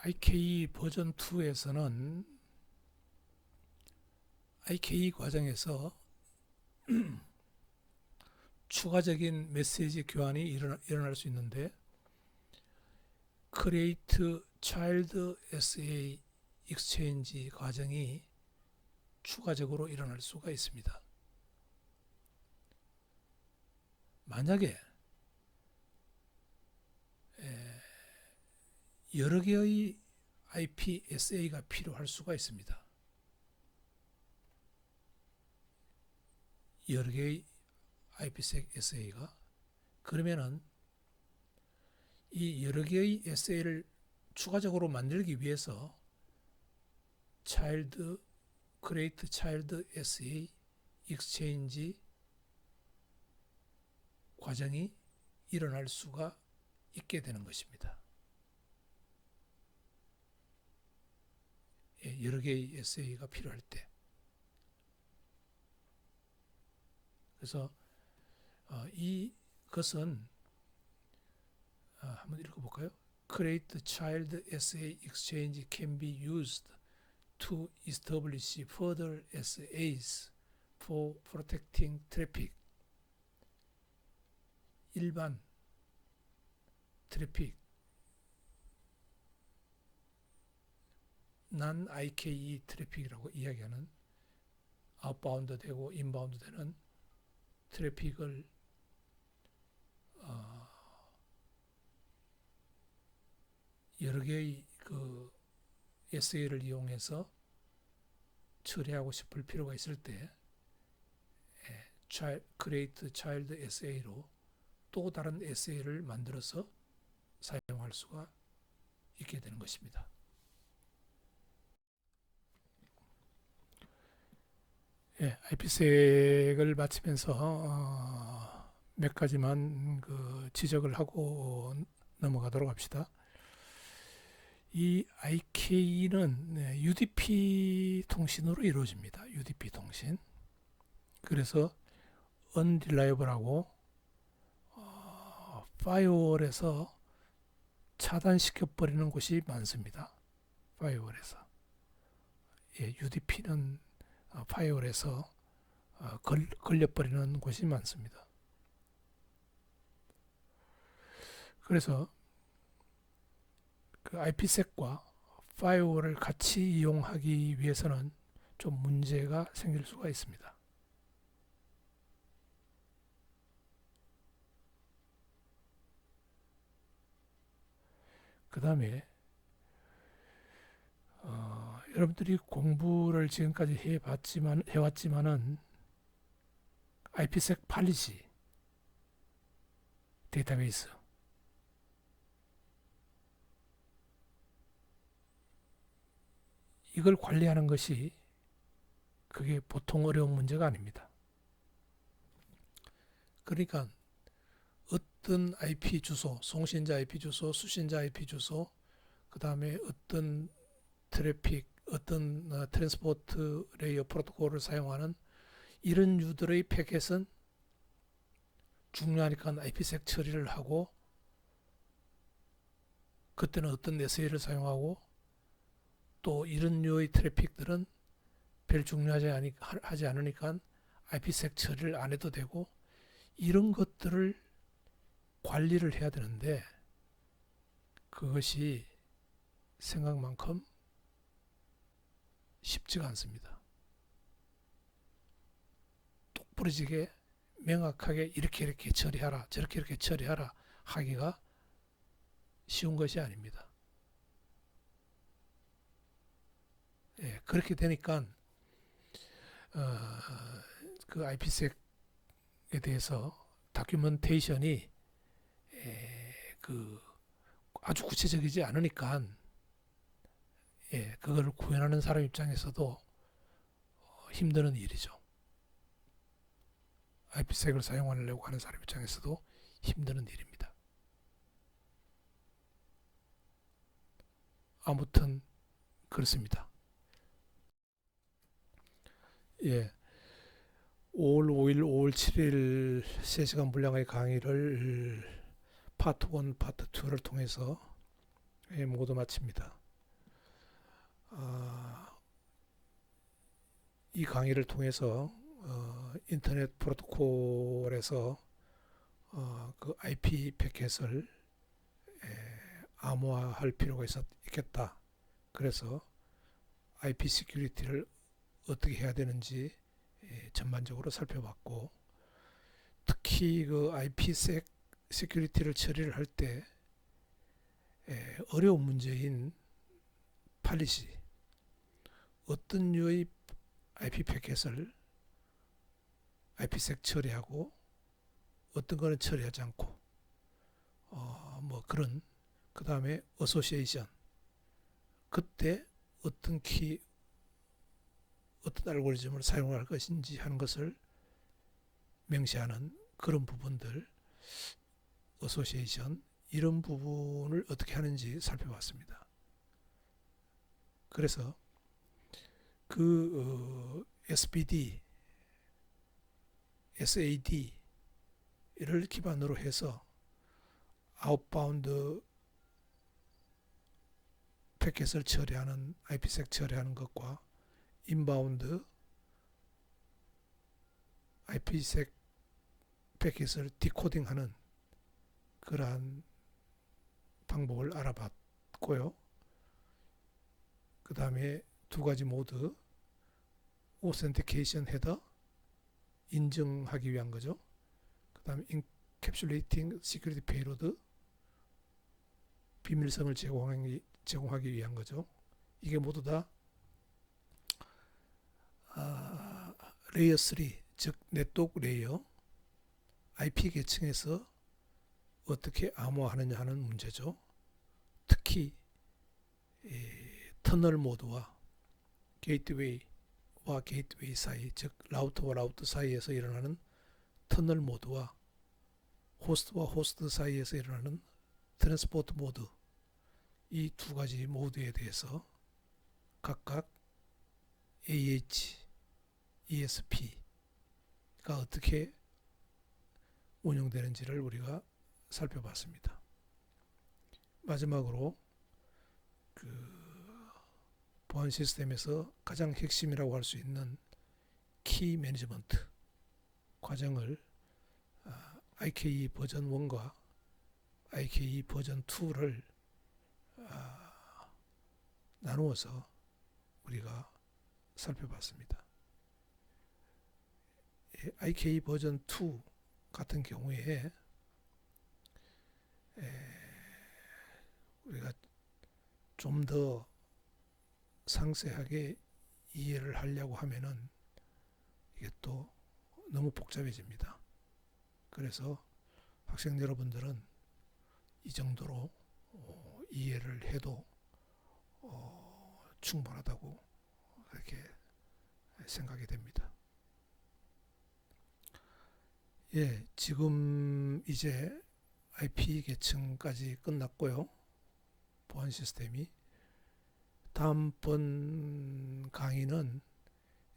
IKE 버전 2에서는 IKE 과정에서 추가적인 메시지 교환이 일어날 수 있는데 Create Child SA Exchange 과정이 추가적으로 일어날 수가 있습니다. 만약에 여러 개의 IPSA가 필요할 수가 있습니다. 여러 개의 IPsec SA가 그러면은 이 여러 개의 SA를 추가적으로 만들기 위해서 Create Child SA Exchange 과정이 일어날 수가 있게 되는 것입니다. 여러 개의 SA가 필요할 때. 그래서 이것은 한번 읽어볼까요? Create Child SA Exchange can be used to establish further SAs for protecting traffic. 일반 트래픽, 난 IKE 트래픽이라고 이야기하는 아웃바운드 되고 인바운드 되는 트래픽을 여러 개의 그 SA를 이용해서 처리하고 싶을 필요가 있을 때 Create Child SA로 또 다른 SA를 만들어서 사용할 수가 있게 되는 것입니다. IPsek을 마치면서 몇 가지만 그 지적을 하고 넘어가도록 합시다. 이 IK는 UDP 통신으로 이루어집니다. UDP 통신. 그래서 unreliable하고 파이어월에서 차단시켜버리는 곳이 많습니다. 파이어월에서. UDP는 파이어월에서 걸려버리는 곳이 많습니다. 그래서 그 IPsek과 파이어월을 같이 이용하기 위해서는 좀 문제가 생길 수가 있습니다. 그 다음에 여러분들이 공부를 지금까지 해왔지만은 IPsec 팔리시 데이터베이스 이걸 관리하는 것이 그게 보통 어려운 문제가 아닙니다. 그러니까 어떤 IP 주소, 송신자 IP 주소, 수신자 IP 주소, 그 다음에 어떤 트래픽, 어떤 트랜스포트 레이어 프로토콜을 사용하는 이런 류들의 패킷은 중요하니까 IPsec 처리를 하고, 그때는 어떤 SL을 사용하고, 또 이런 류의 트래픽들은 별 중요하지 않으니까 IPsec 처리를 안 해도 되고, 이런 것들을 관리를 해야 되는데 그것이 생각만큼 쉽지가 않습니다. 똑부러지게 명확하게 이렇게 처리하라, 저렇게 처리하라 하기가 쉬운 것이 아닙니다. 예, 그렇게 되니까 그 IPsec에 대해서 다큐멘테이션이 그 아주 구체적이지 않으니까 그걸 구현하는 사람 입장에서도 힘드는 일이죠. IPsec을 사용하려고 하는 사람 입장에서도 힘드는 일입니다. 아무튼 그렇습니다. 예, 5월 5일, 5월 7일 3시간 분량의 강의를 파트 1, 파트 2를 통해서 모두 마칩니다. 이 강의를 통해서 인터넷 프로토콜에서 그 IP 패킷을 암호화할 필요가 있겠다. 그래서 IP 시큐리티를 어떻게 해야 되는지 전반적으로 살펴봤고, 특히 그 IPsec 시큐리티를 처리를 할 때 어려운 문제인 팔리시, 어떤 류의 IP 패킷을 IPsec 처리하고 어떤 거는 처리하지 않고 뭐 그런, 그 다음에 어소시에이션, 그때 어떤 어떤 알고리즘을 사용할 것인지 하는 것을 명시하는 그런 부분들, 어소시에이션, 이런 부분을 어떻게 하는지 살펴봤습니다. 그래서 그 SPD, SAD를 기반으로 해서 아웃바운드 패킷을 처리하는, IPsec 처리하는 것과 인바운드 IPsec 패킷을 디코딩하는 그러한 방법을 알아봤고요. 그 다음에 두 가지 모드, 오센티케이션 헤더, 인증하기 위한 거죠. 그 다음에 인캡슐레이팅 시큐리티 페이로드, 비밀성을 제공하기 위한 거죠. 이게 모두 다 레이어 3, 즉 네트워크 레이어, IP 계층에서 어떻게 암호화하느냐 하는 문제죠. 특히 터널 모드와 게이트웨이와 게이트웨이 사이, 즉 라우터와 라우터 사이에서 일어나는 터널 모드와 호스트와 호스트 사이에서 일어나는 트랜스포트 모드, 이 두 가지 모드에 대해서 각각 AH, ESP가 어떻게 운영되는지를 우리가 살펴봤습니다. 마지막으로 그 보안 시스템에서 가장 핵심이라고 할 수 있는 키 매니지먼트 과정을 IKE 버전 1과 IKE 버전 2를 나누어서 우리가 살펴봤습니다. IKE 버전 2 같은 경우에 우리가 좀 더 상세하게 이해를 하려고 하면은 이게 또 너무 복잡해집니다. 그래서 학생 여러분들은 이 정도로 이해를 해도 충분하다고 그렇게 생각이 됩니다. 예, 지금 이제 IP 계층까지 끝났고요. 보안 시스템이. 다음번 강의는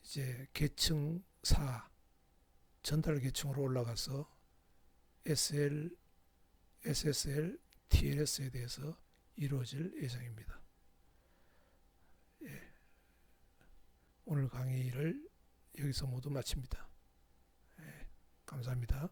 이제 계층 4 전달 계층으로 올라가서 SL, SSL, TLS에 대해서 이루어질 예정입니다. 예, 오늘 강의를 여기서 모두 마칩니다. 예, 감사합니다.